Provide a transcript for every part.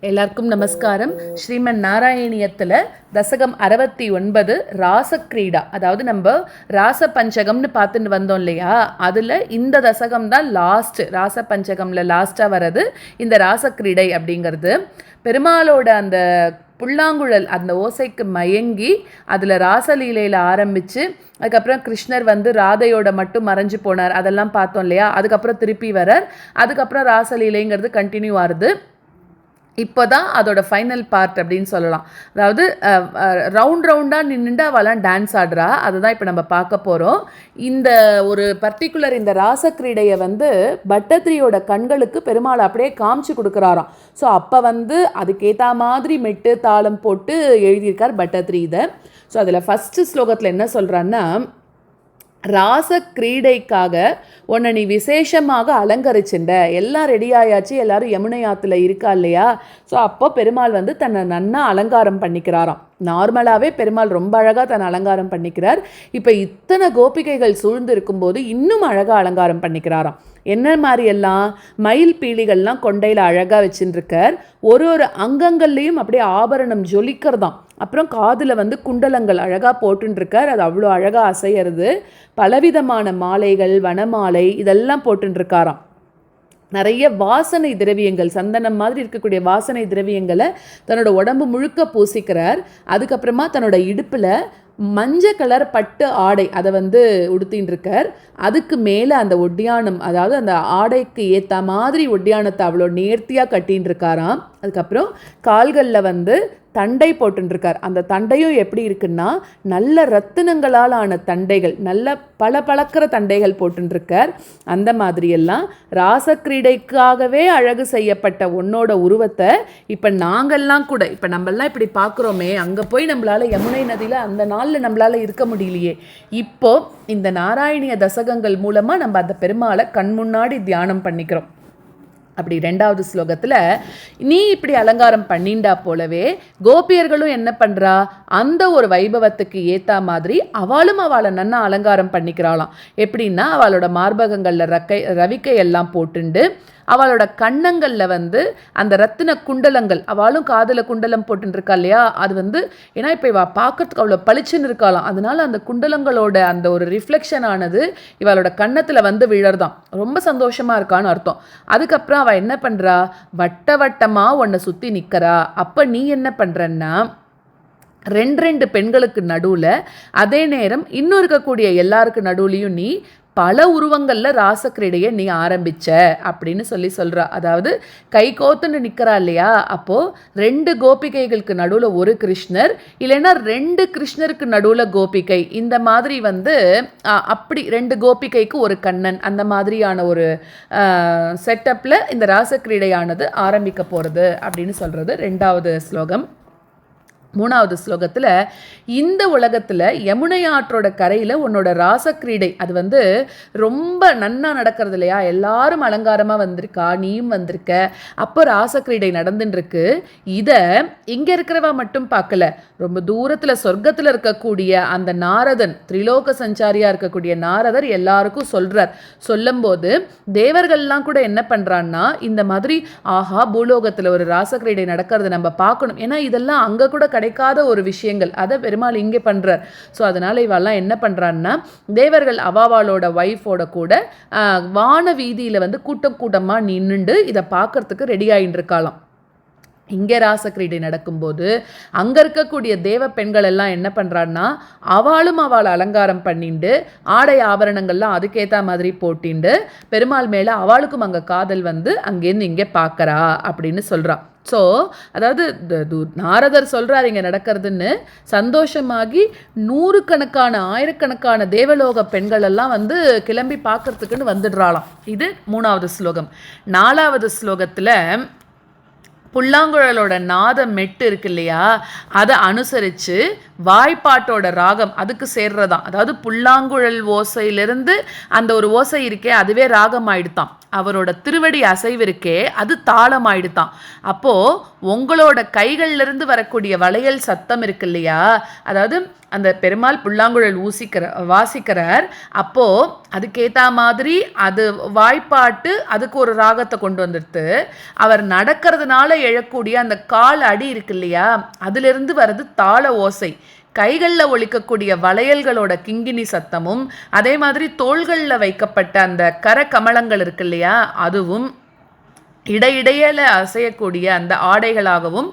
எல்லாருக்கும் நமஸ்காரம். ஸ்ரீமன் நாராயணியத்தில் தசகம் 69 ராசக்ரீடா, அதாவது நம்ம ராச பஞ்சகம்னு பார்த்துட்டு வந்தோம் இல்லையா, அதில் இந்த தசகம் தான் லாஸ்ட். ராச பஞ்சகமில் லாஸ்ட்டாக வர்றது இந்த ராசக்ரீடை அப்படிங்கிறது. பெருமாளோட அந்த புல்லாங்குழல் அந்த ஓசைக்கு மயங்கி அதில் ராசலீலையில் ஆரம்பித்து அதுக்கப்புறம் கிருஷ்ணர் ராதையோட மட்டும் மறைஞ்சு போனார், அதெல்லாம் பார்த்தோம் இல்லையா. அதுக்கப்புறம் திருப்பி வரார், அதுக்கப்புறம் ராசலீலைங்கிறது கண்டினியூ ஆகுது. இப்போ தான் அதோட ஃபைனல் பார்ட் அப்படின்னு சொல்லலாம். அதாவது ரவுண்டாக நின்றுட்டு அவெல்லாம் டான்ஸ் ஆடுறா, அதுதான் இப்போ நம்ம பார்க்க போகிறோம். இந்த ஒரு பர்டிகுலர் இந்த ராசக்கிரீடையை பட்டத்திரியோட கண்களுக்கு பெருமாள் அப்படியே காமிச்சு கொடுக்குறாராம். ஸோ அப்போ அதுக்கேற்ற மாதிரி மெட்டு தாளம் போட்டு எழுதியிருக்கார் பட்டத்திரி இதை. ஸோ அதில் ஃபஸ்ட்டு ஸ்லோகத்தில் என்ன சொல்கிறான்னா, ராச கிரீடைக்காக உன்னை நீ விசேஷமாக அலங்கரிச்சுண்ட, எல்லாம் ரெடி ஆயாச்சு, எல்லாரும் யமுனை ஆற்றுல இருக்கா இல்லையா. ஸோ அப்போ பெருமாள் தன்னை நன்னா அலங்காரம் பண்ணிக்கிறாராம். நார்மலாகவே பெருமாள் ரொம்ப அழகாக தன்னை அலங்காரம் பண்ணிக்கிறார். இப்போ இத்தனை கோபிகைகள் சூழ்ந்து இருக்கும்போது இன்னும் அழகாக அலங்காரம் பண்ணிக்கிறாராம். என்ன மாதிரி எல்லாம் மயில் பீலிகள்லாம் கொண்டையில் அழகாக வச்சுருக்கார். ஒரு ஒரு அங்கங்கள்லேயும் அப்படியே ஆபரணம் ஜொலிக்கிறதாம். அப்புறம் காதில் குண்டலங்கள் அழகாக போட்டுருக்கார், அது அவ்வளோ அழகாக அசையிறது. பலவிதமான மாலைகள், வனமாலை இதெல்லாம் போட்டுருக்காராம். நிறைய வாசனை திரவியங்கள், சந்தனம் மாதிரி இருக்கக்கூடிய வாசனை திரவியங்களை தன்னோட உடம்பு முழுக்க பூசிக்கிறார். அதுக்கப்புறமா தன்னோட இடுப்பில் மஞ்சள் கலர் பட்டு ஆடை அதை உடுத்தின்னு இருக்கார். அதுக்கு மேலே அந்த ஒட்டியானம், அதாவது அந்த ஆடைக்கு ஏற்ற மாதிரி ஒட்டியானத்தை அவ்வளோ நேர்த்தியாக கட்டின்னு இருக்காராம். அதுக்கப்புறம் கால்களில் தண்டை போட்டுருக்கார். அந்த தண்டையும் எப்படி இருக்குன்னா, நல்ல ரத்தினங்களால் ஆன தண்டைகள், நல்ல பளபளக்கிற தண்டைகள் போட்டுருக்கார். அந்த மாதிரியெல்லாம் ராசக்கிரீடைக்காகவே அழகு செய்யப்பட்ட உன்னோட உருவத்தை இப்போ நாங்கள்லாம் கூட, இப்போ நம்மெல்லாம் இப்படி பார்க்குறோமே, அங்கே போய் நம்மளால் யமுனை நதியில் அந்த நாளில் நம்மளால் இருக்க முடியலையே. இப்போ இந்த நாராயணிய தசகங்கள் மூலமாக நம்ம அந்த பெருமாளை கண் முன்னாடி தியானம் பண்ணிக்கிறோம். அப்படி 2வது ஸ்லோகத்தில், நீ இப்படி அலங்காரம் பண்ணிண்டா போலவே கோபியர்களும் என்ன பண்ணுறா, அந்த ஒரு வைபவத்துக்கு ஏற்ற மாதிரி அவளும் அவளை நன்னா அலங்காரம் பண்ணிக்கிறாளாம். எப்படின்னா, அவளோட மார்பகங்களில் ரவிக்கை எல்லாம் போட்டுண்டு, அவளோட கண்ணங்களில் அந்த ரத்தின குண்டலங்கள், அவளும் காதில் குண்டலம் போட்டுருக்கா இல்லையா, அது ஏன்னா இப்போ இவள் பார்க்கறதுக்கு அவ்வளோ பளிச்சுன்னு இருக்காளாம். அதனால அந்த குண்டலங்களோட அந்த ஒரு ரிஃப்ளெக்ஷன் ஆனது இவளோட கன்னத்தில் விழறதான். ரொம்ப சந்தோஷமாக இருக்கான்னு அர்த்தம். அதுக்கப்புறம் அவள் என்ன பண்ணுறா, வட்ட வட்டமாக உன்னை சுற்றி நிற்கிறா. அப்போ நீ என்ன பண்ணுறன்னா, ரெண்டு பெண்களுக்கு நடுவில், அதே நேரம் இன்னும் இருக்கக்கூடிய எல்லாருக்கு நடுவுலையும் நீ பல உருவங்களில் ராசக்கிரீடையை நீ ஆரம்பிச்ச அப்படின்னு சொல்கிறா. அதாவது கை கோத்துன்னு நிற்கிறா இல்லையா, அப்போது 2 கோபிகைகளுக்கு நடுவில் ஒரு கிருஷ்ணர், இல்லைன்னா 2 கிருஷ்ணருக்கு நடுவில் கோபிகை, இந்த மாதிரி அப்படி 2 கோபிகைக்கு ஒரு கண்ணன், அந்த மாதிரியான ஒரு செட்டப்பில் இந்த ராசக்கிரீடையானது ஆரம்பிக்க போகிறது அப்படின்னு சொல்கிறது 2வது ஸ்லோகம். 3வது ஸ்லோகத்தில், இந்த உலகத்தில் யமுனை ஆற்றோட கரையில் உன்னோட ராசக்கிரீடை அது ரொம்ப நன்னா நடக்கிறது இல்லையா, எல்லாரும் அலங்காரமாக வந்திருக்கா, நீயும் வந்திருக்க. அப்போ ராசக்கிரீடை நடந்துட்டுருக்கு. இதை இங்கே இருக்கிறவா மட்டும் பார்க்கல, ரொம்ப தூரத்தில் சொர்க்கத்தில் இருக்கக்கூடிய அந்த நாரதன், திரிலோக சஞ்சாரியாக இருக்கக்கூடிய நாரதர் எல்லாருக்கும் சொல்கிறார். சொல்லும்போது தேவர்கள்லாம் கூட என்ன பண்ணுறான்னா, இந்த மாதிரி ஆஹா பூலோகத்தில் ஒரு ராசக்கிரீடை நடக்கிறது நம்ம பார்க்கணும், ஏன்னா இதெல்லாம் அங்கே கூட கிடைக்காத ஒரு விஷயங்கள், அதை பெருமாள் இங்கே பண்ணுறார். ஸோ அதனால் இவெல்லாம் என்ன பண்ணுறான்னா, தேவர்கள் அவாவாளோட ஒய்ஃபோட கூட வான வீதியில் கூட்டமாக நின்றுண்டு இதை பார்க்கறதுக்கு ரெடி ஆகிட்டு இருக்காளாம். இங்கே ராசக்கிரீடை நடக்கும்போது அங்கே இருக்கக்கூடிய தேவ பெண்கள் எல்லாம் என்ன பண்ணுறான்னா, அவளும் அவளை அலங்காரம் பண்ணிண்டு ஆடை ஆபரணங்கள்லாம் அதுக்கேற்ற மாதிரி போட்டிண்டு பெருமாள் மேலே அவளுக்கும் அங்கே காதல் அங்கேருந்து இங்கே பார்க்குறா அப்படின்னு சொல்கிறான். ஸோ அதாவது நாரதர் சொல்கிறார் இங்கே நடக்கிறதுன்னு, சந்தோஷமாகி 100கணக்கான 1000கணக்கான தேவலோக பெண்கள் எல்லாம் கிளம்பி பார்க்கறதுக்குன்னு வந்துடுறாளாம். இது 3வது ஸ்லோகம். 4வது ஸ்லோகத்தில் புல்லாங்குழலோட நாத மெட்டு இருக்கு இல்லையா, அதை அனுசரித்து வாய்ப்பாட்டோட ராகம் அதுக்கு சேர்றதான். அதாவது புல்லாங்குழல் ஓசையிலிருந்து அந்த ஒரு ஓசை இருக்கே அதுவே ராகம் ஆயிடுத்தான். அவரோட திருவடி அசைவு இருக்கே அது தாளம் ஆயிடுத்தான். அப்போ உங்களோட கைகள்ல இருந்து வரக்கூடிய வளையல் சத்தம் இருக்கு இல்லையா, அதாவது அந்த பெருமாள் புல்லாங்குழல் வாசிக்கிறார். அப்போ அதுக்கேற்ற மாதிரி அது வாய்ப்பாட்டு அதுக்கு ஒரு ராகத்தை கொண்டு வந்துடுத்து. அவர் நடக்கிறதுனால எழக்கூடிய அந்த கால் அடி இருக்கு இல்லையா, அதிலிருந்து வர்றது தாள ஓசை. கைகளில் ஒலிக்கக்கூடிய வளையல்களோட கிங்கினி சத்தமும், அதே மாதிரி தோள்களில் வைக்கப்பட்ட அந்த கரகமலங்கள் இருக்கு இல்லையா, அதுவும் இடையிடையில அசையக்கூடிய அந்த ஆடைகளாகவும்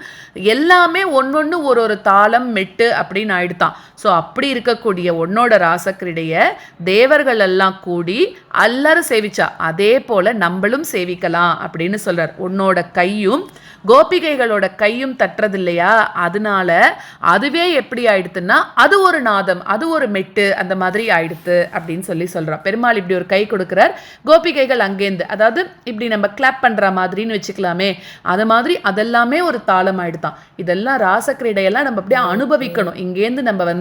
எல்லாமே ஒன்னொன்று ஒரு தாளம் மெட்டு அப்படின்னு ஆயிடுத்தான். ஸோ அப்படி இருக்கக்கூடிய உன்னோட ராசக்கிரீடைய தேவர்கள் எல்லாம் கூடி எல்லாரும் சேவிச்சா, அதே போல நம்மளும் சேவிக்கலாம் அப்படின்னு சொல்றார். உன்னோட கையும் கோபிகைகளோட கையும் தட்டுறது இல்லையா, அதனால அதுவே எப்படி ஆயிடுத்துன்னா அது ஒரு நாதம், அது ஒரு மெட்டு, அந்த மாதிரி ஆயிடுத்து அப்படின்னு சொல்றான். பெருமாள் இப்படி ஒரு கை கொடுக்கிறார், கோபிகைகள் அங்கேருந்து, அதாவது இப்படி நம்ம கிளாப் பண்ற மாதிரின்னு வச்சுக்கலாமே, அது மாதிரி அதெல்லாமே ஒரு தாளம் ஆயிடுதான். இதெல்லாம் ராசக்கிரீடையெல்லாம் நம்ம அப்படியே அனுபவிக்கணும். இங்கேருந்து நம்ம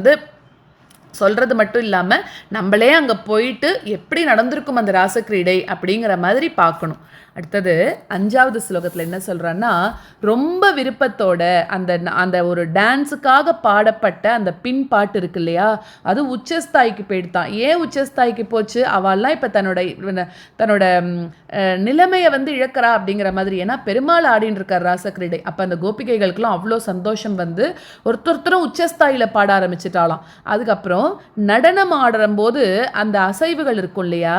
சொல்றது மட்டும் இல்லாமல் நம்மளே அங்கே போயிட்டு எப்படி நடந்திருக்கும் அந்த ராசக்கிரீடை அப்படிங்கிற மாதிரி பார்க்கணும். அடுத்தது 5வது ஸ்லோகத்தில் என்ன சொல்கிறான்னா, ரொம்ப விருப்பத்தோட அந்த ஒரு டான்ஸுக்காக பாடப்பட்ட அந்த பின் பாட்டு இருக்கு இல்லையா, அது உச்சஸ்தாய்க்கு போயிடுதான். ஏன் உச்சஸ்தாய்க்கு போச்சு, அவள்லாம் இப்போ தன்னோட நிலைமையை இழக்கிறா அப்படிங்கிற மாதிரி. ஏன்னா பெருமாள் ஆடின்னு இருக்கார் ராசக்கிரீடை. அப்போ அந்த கோபிகைகளுக்கெல்லாம் அவ்வளோ சந்தோஷம் ஒருத்தரும் உச்சஸ்தாயில் பாட ஆரம்பிச்சிட்டாலாம். அதுக்கப்புறம் நடனம் ஆடும்போது அந்த அசைவுகள் இருக்கும் இல்லையா,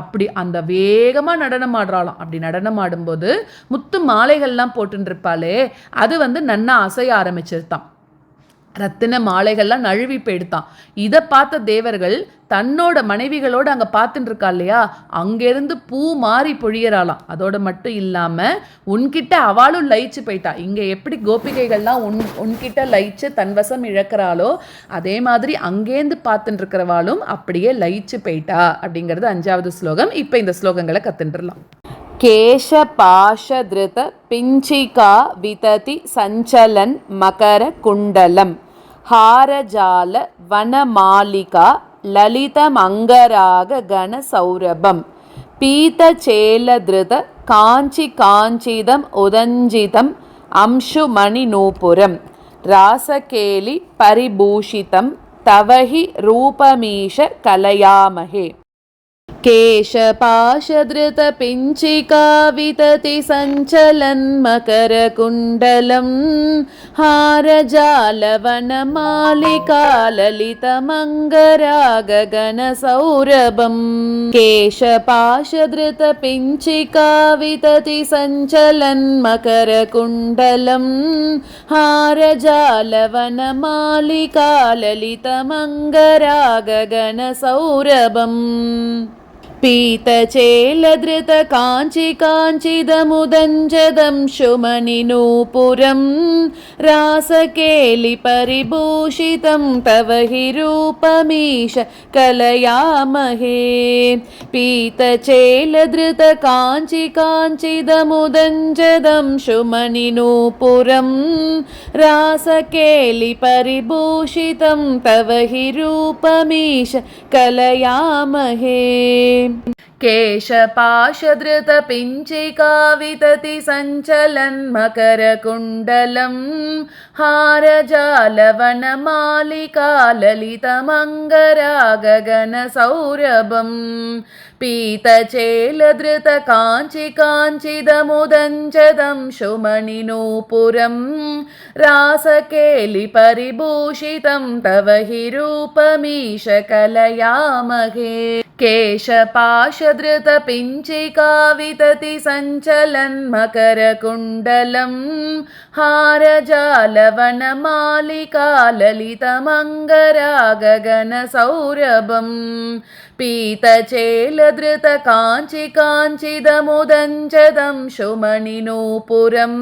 அப்படி அந்த வேகமாக நடனம் ஆடுறாளாம். அப்படி நடனம் ஆடும்போது முத்து மாலைகள்லாம் போட்டுருப்பாளே, அது நன்னா அசைய ஆரம்பிச்சிருத்தான். ரத்தின மாலைகள்லாம் நழுவி போயிடுத்தான். இதை பார்த்த தேவர்கள் தன்னோட மனைவிகளோடு அங்கே பார்த்துட்டு இருக்கா இல்லையா, அங்கேருந்து பூ மாறி பொழியறாளாம். அதோட மட்டும் இல்லாமல் உன்கிட்ட அவளும் லயிச்சு போயிட்டா. இங்கே எப்படி கோபிகைகள்லாம் உன்கிட்ட லயிச்சு தன்வசம் இழக்கிறாளோ, அதே மாதிரி அங்கேருந்து பார்த்துட்டு இருக்கிறவாளும் அப்படியே லயிச்சு போயிட்டா அப்படிங்கிறது 5வது ஸ்லோகம். இப்போ இந்த ஸ்லோகங்களை கத்துட்டுலாம். கேஷ பாஷ திருத பிஞ்சிகா விததி சஞ்சலன் மகர குண்டலம் ஹாரஜால வனமாலிகா லலிதமங்கராக கன சௌரபம் பீதச்சேலதிருத காஞ்சிதம் உதஞ்சிதம் அம்சுமணி நூபுரம் ராசகேலி பரிபூஷிதம் தவஹி ரூபமீஷ கலயாமஹே. கேஷபாஷதிருத பிஞ்சிகா விததி சஞ்சலன் மகர குண்டலம் ஹாரஜாலவனமாலிகா லலிதமங்கராக கன சௌரபம். கேஷபாஷதிருத பிஞ்சிகா விததி சஞ்சலன் மகர குண்டலம் ஹாரஜாலவனமாலிகா லலிதமங்கராக கன சௌரபம் பீதச்சேலதிருத காஞ்சிதமுதஞ்சதம் சுமணி நூபுரம் ராசகேலி பரிபூஷிதம் தவஹி ரூபமீஷ கலயாமஹே. பீதச்சேலதிருத காஞ்சிதமுதஞ்சதம் சுமணி நூபுரம் ராசகேலி பரிபூஷிதம் தவஹி ரூபமீஷ கலயாமஹே. கேஷபாஷதிருத பிஞ்சிகா விததி சஞ்சலன் மகர குண்டலம் ஹாரஜாலவனமாலிகா லலிதமங்கராக கன சௌரபம் பீதச்சேலதிருத காஞ்சிதமுதஞ்சதம் சுமணி நூபுரம் ராசகேலி பரிபூஷிதம் தவஹி ரூபமீஷ கலயாமஹே. கேஷபாஷதிருத பிஞ்சிகா விததி சஞ்சலன் மகர குண்டலம் ஹாரஜாலவனமாலிகா லலிதமங்கராக கன சௌரபம் பீதச்சேலதிருத காஞ்சிதமுதஞ்சதம் சுமணி நூபுரம்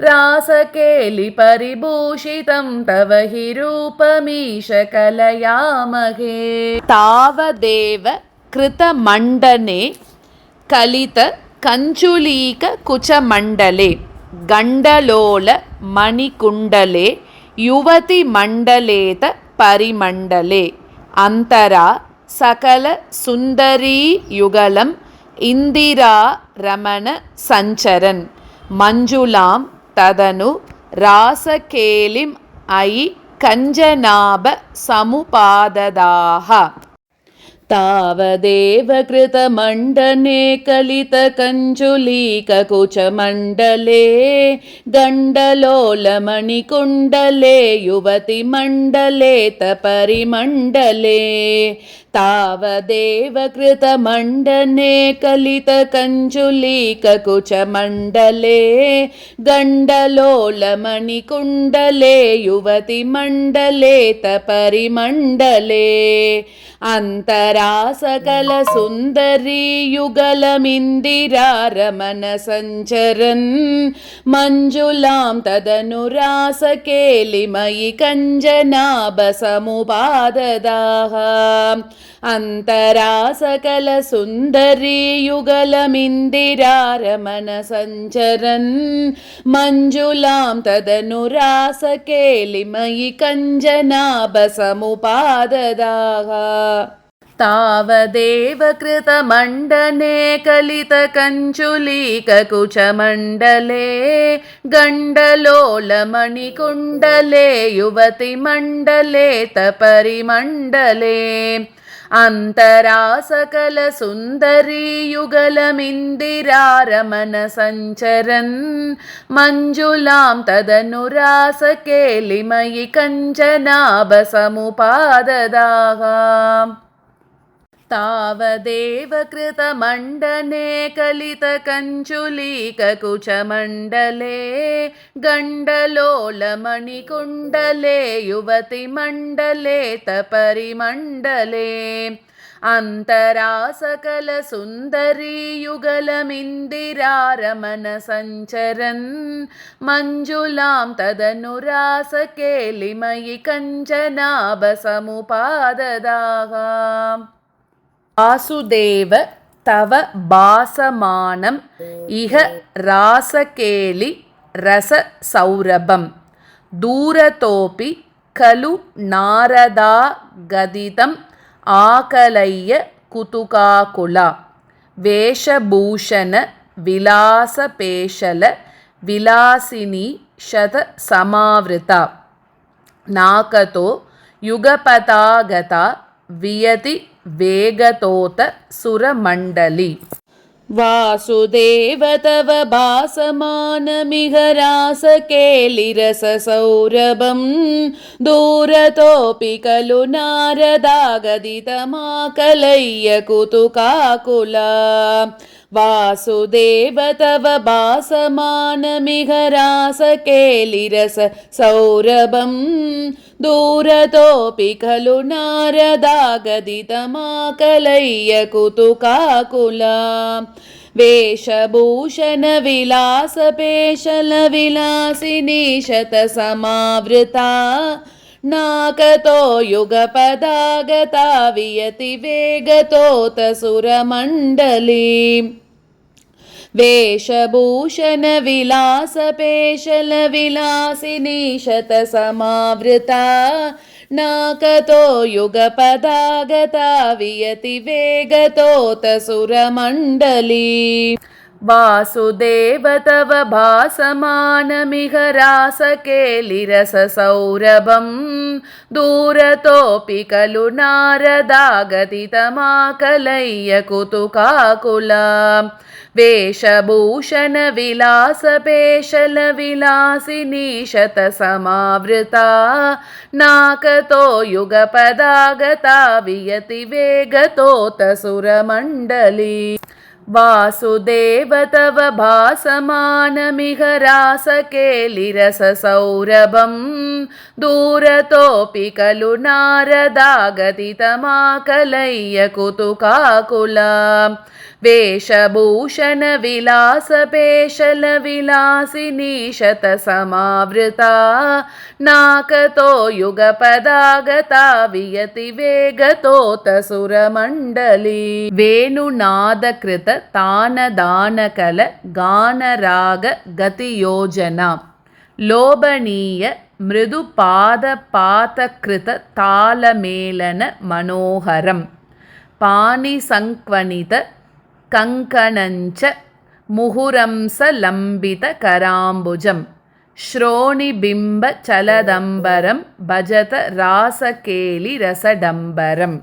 ராசகேலி பரிபூஷிதம் தவஹி ரூபமீஷ கலயாமஹே. தாவதேவ கிருத மண்டனே கலித கஞ்சுலீக குச்சமண்டலே கண்டலோல மணிகுண்டலே யுவதி மண்டலேத பரிமண்டலே அந்தரா சகல சுந்தரி யுகலம் இந்திரா ரமண சஞ்சரன் மஞ்சுளாம் ததனு ராசகேலிம் ஐ கஞ்சநாப சமுபாததாக तावदेव कृतमण्डने कलितकञ्जुलीककुचमण्डले गण्डलोलमणिकुण्डले युवतिमण्डले तपरिमण्डले तावदेव कृतमण्डने कलितकञ्जुलीककुचमण्डले गण्डलोलमणिकुण्डले युवतिमण्डले तपरिमण्डले अन्तरा सकल सुन्दरी युगलमिन्दिरा रमण सञ्चरन् मञ्जुलां तदनुरासकेलिमयि कञ्जनाभसमुपाददाः अन्तरा सकल सुन्दरी युगलमिन्दिरा रमण सञ्चरन् मञ्जुलां तदनुरासकेलिमयि कञ्जनाभसमुपाददाः तावदेव कृतमण्डने कलितकञ्जुलीककुचमण्डले गण्डलोलमणिकुण्डले युवतिमण्डले तपरिमण्डले अन्तरा सकल सुन्दरी युगलमिन्दिरा रमण सञ्चरन् मञ्जुलां तदनुरासकेलिमयि कञ्चनाभसमुपाददाः तावदेव कृतमण्डने कलितकञ्जुलीककुचमण्डले गण्डलोलमणिकुण्डले युवतिमण्डले तपरिमण्डले अन्तरा सकल सुन्दरी युगलमिन्दिरा रमण सञ्चरन् मञ्जुलां तदनुरासकेलिमयि कञ्चनाभसमुपाददाः वासुदेव तव भासमानम् इह रासकेलि रससौरभं दूरतोऽपि खलु नारदा गदितम् आकलय्य कुतुकाकुला वेशभूषण विलासपेशल विलासिनी शतसमावृता नाकतो युगपदागता वियति वेगतोत सुरमण्डली वासुदेव तव भासमानमिह रासकेलिरससौरभं दूरतोऽपि खलु नारदागदितमाकलय्य कुतुकाकुला वासुदेव तव भासमानमिह रासकेलिरससौरभं दूरतोऽपि खलु नारदागदितमाकलय्य कुतुकाकुला वेशभूषण विलासपेशल विलासिनी शतसमावृता नाकतो युगपदागता वियति वेगतोत सुरमण्डली वेशभूषण विलासपेशल विलासिनी शतसमावृता नाकतो युगपदागता वियति वेगतोत सुरमण्डली वासुदेव तव भासमानमिह रासकेलिरससौरभं दूरतोऽपि खलु नारदागदितमाकलय्य कुतुकाकुला वेशभूषण विलासपेशल विलासिनी शतसमावृता नाकतो युगपदागता वियति वेगतोत सुरमण्डली वासुदेव तव भासमानमिह रासकेलिरससौरभं दूरतोऽपि खलु नारदागदितमाकलय्य कुतुकाकुला वेशभूषण विलासपेशल विलासिनी शतसमावृता नाकतो युगपदागता वियति वेगतोत सुरमण्डली वेणुनादकृत तानदानकल गानराग गतियोजना लोभनीय मृदुपादपातकृततालमेलन मनोहरं पाणिसङ्क्वणित कङ्कणञ्च मुहुरंसलम्बितकराम्बुजं श्रोणिबिम्बचलदम्बरं भजत रासकेलिरसडम्बरम्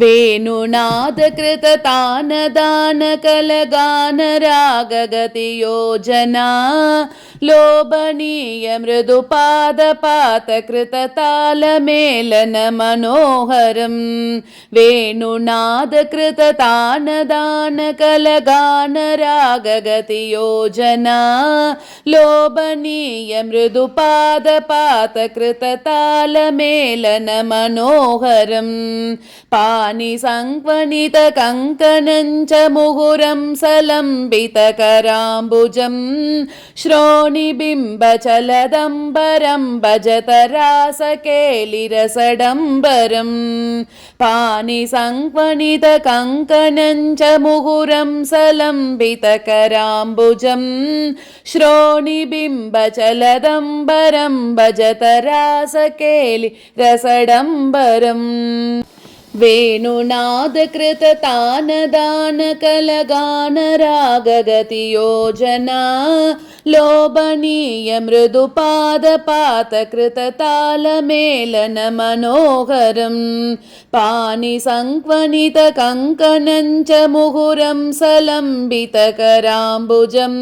वेणुनादकृततानदानकलगानरागगतियोजना लोभनीय मृदुपादपातकृततालमेलनमनोहरं वेणुनादकृततानदानकलगानरागगतियोजना लोभनीय मृदुपादपातकृततालमेलनमनोहरं पाणिसङ्क्वणितकङ्कणञ्च मुहुरं सलम्बितकराम्बुजं श्रोणिबिम्बचलदम्बरं भजत रासकेलिरसडम्बरं पाणिसङ्क्वणितकङ्कणञ्च मुहुरं सलम्बितकराम्बुजं श्रोणिबिम्बचलदम्बरं भजत रासकेलिरसडम्बरम् वेणुनादकृततानदानकलगानरागगतियोजना लोभनीय मृदुपादपातकृततालमेलनमनोहरं पाणिसङ्क्वणितकङ्कणञ्च मुहुरं सलम्बितकराम्बुजं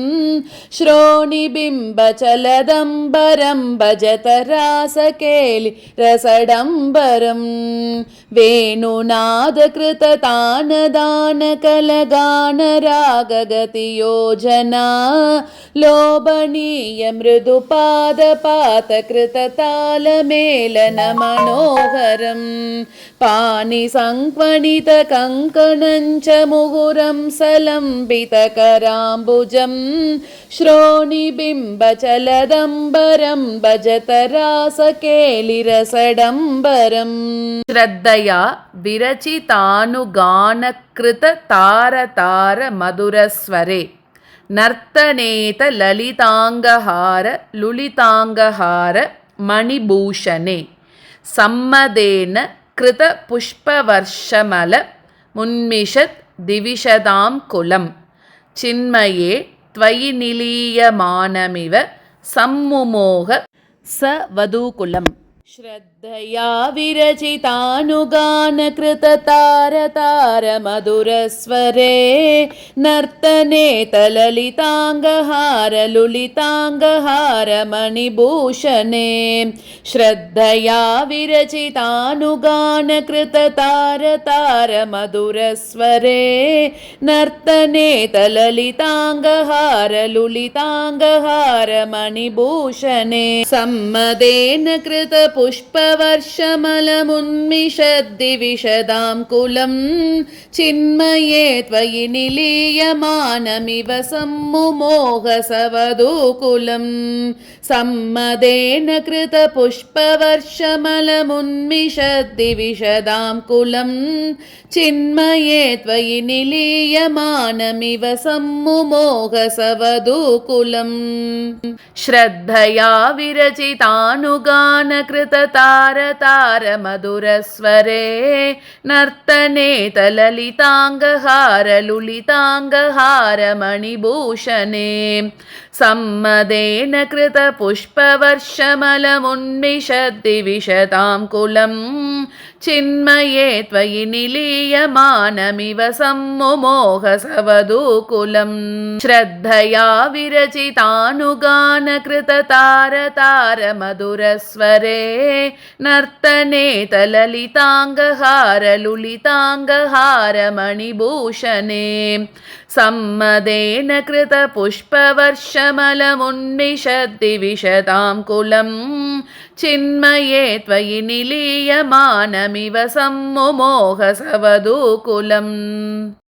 श्रोणिबिम्बचलदम्बरं भजत रासकेलिरसडम्बरम् वेणुनादकृततानदानकलगानरागगतियोजना लोभनीय मृदुपादपातकृततालमेलनमनोहरं पाणिसङ्क्वणितकङ्कणञ्च मुहुरं सलम्बितकराम्बुजं श्रोणिबिम्बचलदम्बरं भजत रासकेलिरसडम्बरम् श्रद्धया विरचितानुगानकृततारतारमधुरस्वरे नर्तनेत ललिताङ्गहार लुलिताङ्गहार मणिभूषणे सम्मदेन कृतपुष्पवर्षमल मुन्मिषत् दिविशदां कुलं चिन्मये त्वयि निलीयमानमिव सम्मुमोह स वधूकुलम् श्रद्धया विरचितानुगानकृततारतारमधुरस्वरे नर्तनेत ललिताङ्गहार लुलिताङ्गहार मणिभूषणे श्रद्धया विरचितानुगानकृततारतारमधुरस्वरे नर्तनेत ललिताङ्गहार लुलिताङ्गहार मणिभूषणे सम्मदेन पुष्पवर्षमलमुन्मिषद्दिविशदां कुलं चिन्मये त्वयि निलीयमानमिव सम्मुमोह सवधूकुलं सम्मदेन कृतपुष्पवर्षमलमुन्मिषद्दिविशदां कुलं चिन्मये त्वयि निलीयमानमिव सम्मुमोह सवधूकुलम् श्रद्धया विरचितानुगानकृततारतारमधुरस्वरे नर्तनेत ललिताङ्गहार लुलिताङ्गहार मणिभूषणे सम्मदेन कृतपुष्पवर्षमलमुन्मिषद्दिविशदां कुलं चिन्मये त्वयि निलीयमानमिव सम्मुमोह सवधूकुलम् श्रद्धया विरचितानुगानकृततारतारमधुरस्वरे नर्तनेत ललिताङ्गहार लुलिताङ्गहार मणिभूषणे सम्मदेन कृतपुष्पवर्षमलमुन्मिषद्दिविशदां कुलं चिन्मये त्वयि निलीयमानमिव सम्मुमोह सवधूकुलम्